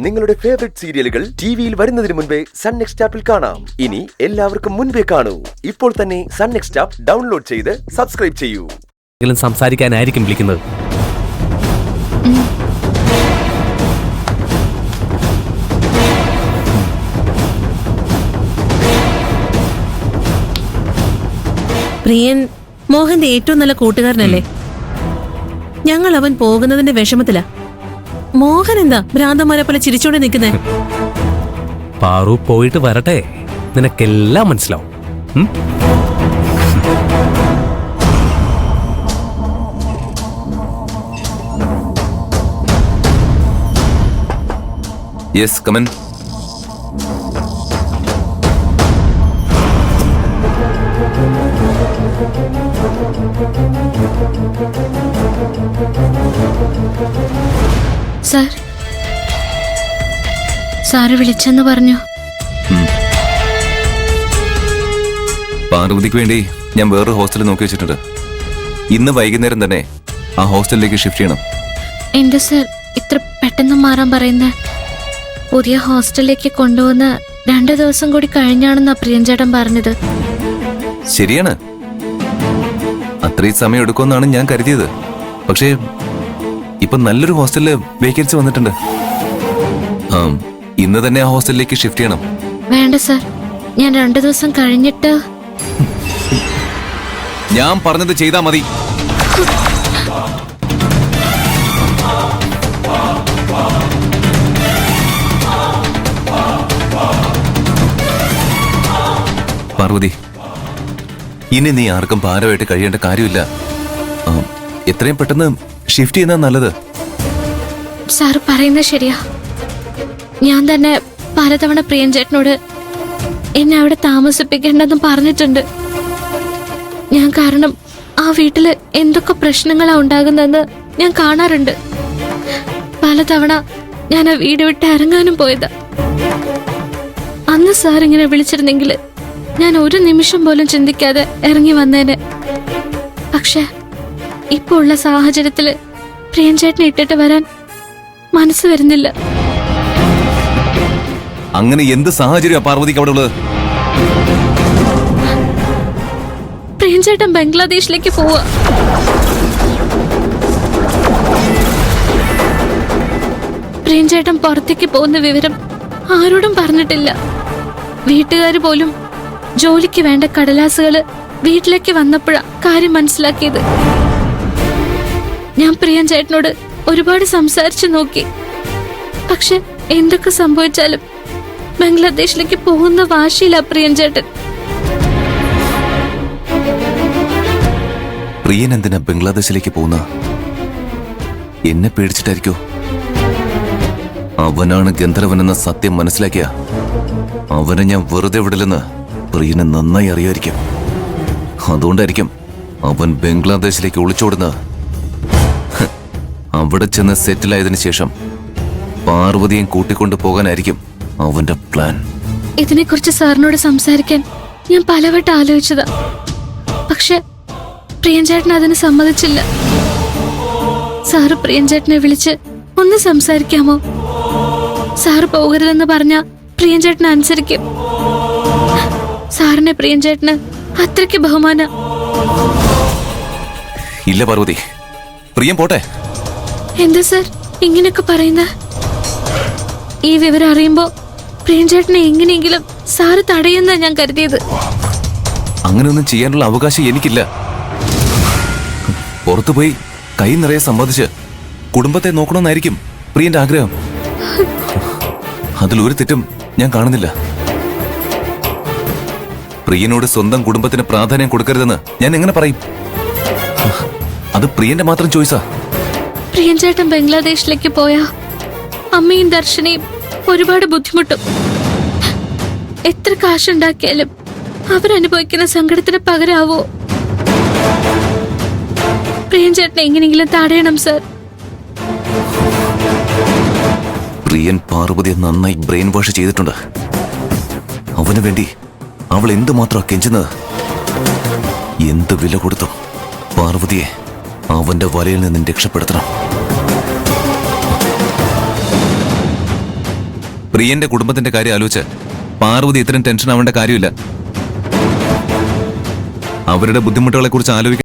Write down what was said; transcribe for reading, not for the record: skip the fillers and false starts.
നിങ്ങളുടെ ഫേവറേറ്റ് സീരിയലുകൾ ടിവിയിൽ വരുന്നതിന് മുൻപേ സൺ നെക്സ്റ്റ് ആപ്പിൽ കാണാം. ഇനി എല്ലാവർക്കും മുൻപേ കാണൂ. ഇപ്പോൾ തന്നെ സൺ നെക്സ്റ്റ് ആപ്പ് ഡൗൺലോഡ് ചെയ്ത് സബ്സ്ക്രൈബ് ചെയ്യൂ. സംസാരിക്കാനായിരിക്കും വിളിക്കുന്നത്. പ്രിയൻ മോഹന്റെ ഏറ്റവും നല്ല കൂട്ടുകാരനല്ലേ? ഞങ്ങൾ അവൻ പോകുന്നതിന്റെ വിഷമത്തിലാ. മോഹൻ എന്താ ഭ്രാന്തന്മാരെ പോലെ ചിരിച്ചോണ്ട് നിൽക്കുന്നേ? പാറു പോയിട്ട് വരട്ടെ, നിനക്കെല്ലാം മനസ്സിലാവും. യെസ്, കമൻ. സാർ, സാറ് വിളിച്ചെന്ന് പറഞ്ഞു. പാർവതിക്ക് വേണ്ടി ഞാൻ വേറൊരു ഹോസ്റ്റൽ നോക്കി വെച്ചിട്ടുണ്ട്. ഇന്ന് വൈകുന്നേരം തന്നെ ആ ഹോസ്റ്റലിലേക്ക് ഷിഫ്റ്റ് ചെയ്യണം. എന്താ സാർ ഇത്ര പെട്ടെന്ന് മാറാൻ പറയുന്നേ? പുതിയ ഹോസ്റ്റലിലേക്ക് കൊണ്ടുവന്ന് 2 ദിവസം കൂടി കഴിഞ്ഞാണെന്നാ പ്രിയൻചേട്ടൻ പറഞ്ഞത്. ശരിയാണ്, അത്രയും സമയം എടുക്കുമെന്നാണ് ഞാൻ കരുതിയത്. പക്ഷേ ഇപ്പൊ നല്ലൊരു ഹോസ്റ്റലില് വേക്കൻസി വന്നിട്ടുണ്ട്. ഇന്ന് തന്നെ ആ ഹോസ്റ്റലിലേക്ക് ഷിഫ്റ്റ് ചെയ്യണം. വേണ്ട സാർ, ഞാൻ 2 ദിവസം കഴിഞ്ഞിട്ട്. ഞാൻ പറഞ്ഞത് ചെയ്താ മതി. പാർവതി, ഇനി നീ ആർക്കും ഭാരമായിട്ട് കഴിയേണ്ട കാര്യമില്ല. എത്രയും പെട്ടെന്ന് ഷിഫ്റ്റ് ചെയ്യുന്ന നല്ലത്. സാർ പറയുന്നത് ശരിയാ. ഞാൻ തന്നെ പലതവണ പ്രിയൻചേട്ടനോട് എന്നെ അവിടെ താമസിപ്പിക്കേണ്ടെന്ന് പറഞ്ഞിട്ടുണ്ട്. ഞാൻ കാരണം ആ വീട്ടില് എന്തൊക്കെ പ്രശ്നങ്ങളാ ഉണ്ടാകുന്നതെന്ന് ഞാൻ കാണാറുണ്ട്. പലതവണ ഞാൻ ആ വീട് വിട്ട് ഇറങ്ങാനും പോയതാ. അന്ന് സാർ ഇങ്ങനെ വിളിച്ചിരുന്നെങ്കിൽ ഞാൻ ഒരു നിമിഷം പോലും ചിന്തിക്കാതെ ഇറങ്ങി വന്നേനെ. പക്ഷെ ഇപ്പൊ ഉള്ള സാഹചര്യത്തില് പ്രിയൻചേട്ടനെ ഇട്ടിട്ട് വരാൻ മനസ്സ് വരുന്നില്ല. അങ്ങനെ എന്ത് സാഹചര്യ പാർവതിക്ക് അവിടെ ഉള്ളത്? പ്രിയൻചേട്ടൻ ബംഗ്ലാദേശിലേക്ക് പോവാ. പ്രിയൻചേട്ടൻ പുറത്തേക്ക് പോകുന്ന വിവരം ആരോടും പറഞ്ഞിട്ടില്ല. വീട്ടുകാര് പോലും ജോലിക്ക് വേണ്ട കടലാസുകള് വീട്ടിലേക്ക് വന്നപ്പോഴാ കാര്യം മനസ്സിലാക്കിയത്. ഞാൻ പ്രിയൻചേട്ടനോട് ഒരുപാട് സംസാരിച്ചു നോക്കി. പക്ഷെ എന്തൊക്കെ സംഭവിച്ചാലും ബംഗ്ലാദേശിലേക്ക് പോകുന്ന വാശിയില്ല പ്രിയൻചേട്ടൻ. പ്രിയൻ എന്തിനാ ബംഗ്ലാദേശിലേക്ക് പോകുന്ന? എന്നെ പേടിച്ചിട്ടായിരിക്കോ? അവനാണ് ഗന്ധർവനെന്ന സത്യം മനസ്സിലാക്കിയ അവനെ ഞാൻ വെറുതെ വിടില്ലെന്ന് പ്രിയനെ നന്നായി അറിയായിരിക്കും. അതുകൊണ്ടായിരിക്കും അവൻ ബംഗ്ലാദേശിലേക്ക് ഒളിച്ചോടുന്നത്. അവിടെ ചെന്ന് സെറ്റിലായതിനു ശേഷം പാർവതിയും കൂട്ടിക്കൊണ്ടു പോകാനായിരിക്കും അവന്റെ പ്ലാൻ. ഇതിനെക്കുറിച്ച് സാറിനോട് സംസാരിക്കാൻ ഞാൻ പലവട്ടം ആലോചിച്ചതാ. പക്ഷെ പ്രിയൻചേട്ടൻ അതിന് സമ്മതിച്ചില്ല. സാറ് പ്രിയൻചേട്ടനെ വിളിച്ച് ഒന്ന് സംസാരിക്കാമോ? സാറ് പോകരുതെന്ന് പറഞ്ഞ പ്രിയൻചേട്ടനെ അനുസരിക്കും. സാറിനെ പ്രിയൻചേട്ടന് അത്രയ്ക്ക് ബഹുമാന. ഇല്ല പാർവതി, പ്രിയൻ പോട്ടെ. എന്താ സാർ ഇങ്ങനെയൊക്കെ പറയുന്ന? ഈ വിവരം അറിയുമ്പോ പ്രിയൻചേട്ടനെ എങ്ങനെയെങ്കിലും സാറ് തടയുന്ന ഞാൻ കരുതിയത്. അങ്ങനെയൊന്നും ചെയ്യാനുള്ള അവകാശം എനിക്കില്ല. പുറത്തുപോയി കൈ നിറയെ സമ്പാദിച്ച് കുടുംബത്തെ നോക്കണമെന്നായിരിക്കും പ്രിയന്റെ ആഗ്രഹം. അതിലൊരു തെറ്റും ഞാൻ കാണുന്നില്ല. പ്രിയനോട് സ്വന്തം കുടുംബത്തിന് പ്രാധാന്യം കൊടുക്കരുതെന്ന് ഞാൻ എങ്ങനെ പറയും? അത് പ്രിയന്റെ മാത്രം ചോയ്സാ. പ്രിയൻചേട്ടൻ ബംഗ്ലാദേശിലേക്ക് പോയാ അമ്മയും ദർശനയും ഒരുപാട് ബുദ്ധിമുട്ടും. എത്ര കാശുണ്ടാക്കിയാലും അവരനുഭവിക്കുന്ന സങ്കടത്തിന് പകരാവോ? പ്രിയൻചേട്ടനെ എങ്ങനെയെങ്കിലും തടയണം സാർ. പ്രിയൻ പാർവതിയെ നന്നായി ബ്രെയിൻ വാഷ് ചെയ്തിട്ടുണ്ട്. അവന് വേണ്ടി അവൾ എന്തുമാത്രം കെഞ്ചുന്നത്. എന്ത് വില കൊടുത്തും പാർവതിയെ അവന്റെ വലയിൽ നിന്ന് രക്ഷപ്പെടുത്തണം. പ്രിയന്റെ കുടുംബത്തിന്റെ കാര്യം ആലോചിച്ച് പാർവതി ഇത്രയും ടെൻഷൻ ആവേണ്ട കാര്യമില്ല. അവരുടെ ബുദ്ധിമുട്ടുകളെ കുറിച്ച് ആലോചിക്കാൻ